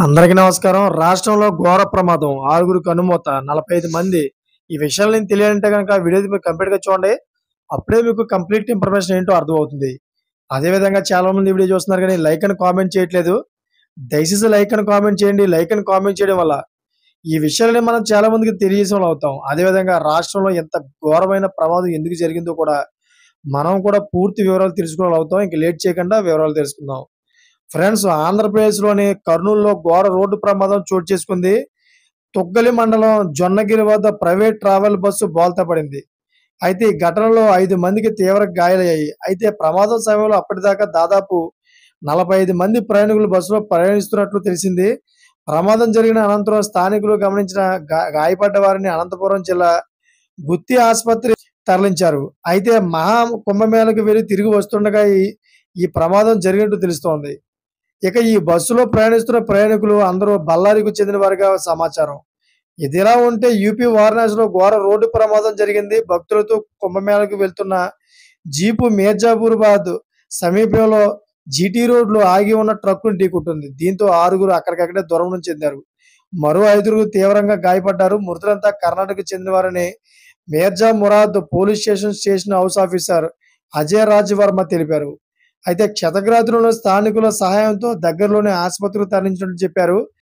అందరికీ నమస్కారం. రాష్ట్రంలో ఘోర ప్రమాదం. 6గురు కన్నుమూత. 45 మంది. ఈ విషయాలు నేను తెలియాలంటే గనక వీడియోని మీరు కంప్లీట్‌గా చూడండి. అప్పుడే మీకు కంప్లీట్ ఇన్ఫర్మేషన్ ఏంటో అర్థమవుతుంది. అదే విధంగా చాలామంది వీడియో చూస్తున్నారు గానీ లైక్ అని కామెంట్ చేయట్లేదు. దయచేసి లైక్ అని కామెంట్ చేయండి. లైక్ అని కామెంట్ చేయడం వల్ల ఈ విషయాలని మనం చాలా మందికి తెలియజేసేవాళ్ళం అవుతాం. అదే విధంగా రాష్ట్రంలో ఎంత ఘోరమైన ప్రమాదం ఎందుకు జరిగిందో కూడా మనం కూడా పూర్తి వివరాలు తెలుసుకోగలుగుతాం. ఇంక లేట్ చేయకుండా వివరాలు తెలుసుకుందాం. ఫ్రెండ్స్, ఆంధ్రప్రదేశ్‌లోని కర్నూలులో ఘోర రోడ్డు ప్రమాదం చోటు చేసుకుంది. తుగ్గలి మండలం జొన్నగిరి వద్ద ప్రైవేట్ ట్రావెల్ బస్సు బోల్తా పడింది. అయితే ఈ ఘటనలో 5 మందికి తీవ్ర గాయాలయ్యాయి. అయితే ప్రమాదం సమయంలో అప్పటిదాకా దాదాపు 45 మంది ప్రయాణికులు బస్సులో ప్రయాణిస్తున్నట్లు తెలిసింది. ప్రమాదం జరిగిన అనంతరం స్థానికులు గమనించిన గాయపడ్డ వారిని అనంతపురం జిల్లా గుత్తి ఆసుపత్రి తరలించారు. అయితే మహా కుంభమేళకు వెళ్లి తిరిగి వస్తుండగా ఈ ప్రమాదం జరిగినట్టు తెలుస్తోంది. ఇక ఈ బస్సులో ప్రయాణిస్తున్న ప్రయాణికులు అందరూ బళ్ళారికి చెందిన వారిగా సమాచారం. ఇదిలా ఉంటే యూపీ వారణాసిలో ఘోర రోడ్డు ప్రమాదం జరిగింది. భక్తులతో కుంభమేళకు వెళ్తున్న జీపు మీర్జాపూర్బాద్ సమీపంలో జీటీ రోడ్లో ఆగి ఉన్న ట్రక్కును ఢీకొట్టింది. దీంతో 6గురు అక్కడికక్కడే దుర్మరణం చెందారు. మరో 5గురు తీవ్రంగా గాయపడ్డారు. మృతులంతా కర్ణాటకకు చెందినవారని Mirza Murad police station house officer Ajay Raj Varma తెలిపారు. అయితే క్షతగాత్రులను స్థానికుల సహాయంతో దగ్గరలోని ఆసుపత్రికి తరలించినట్లు చెప్పారు.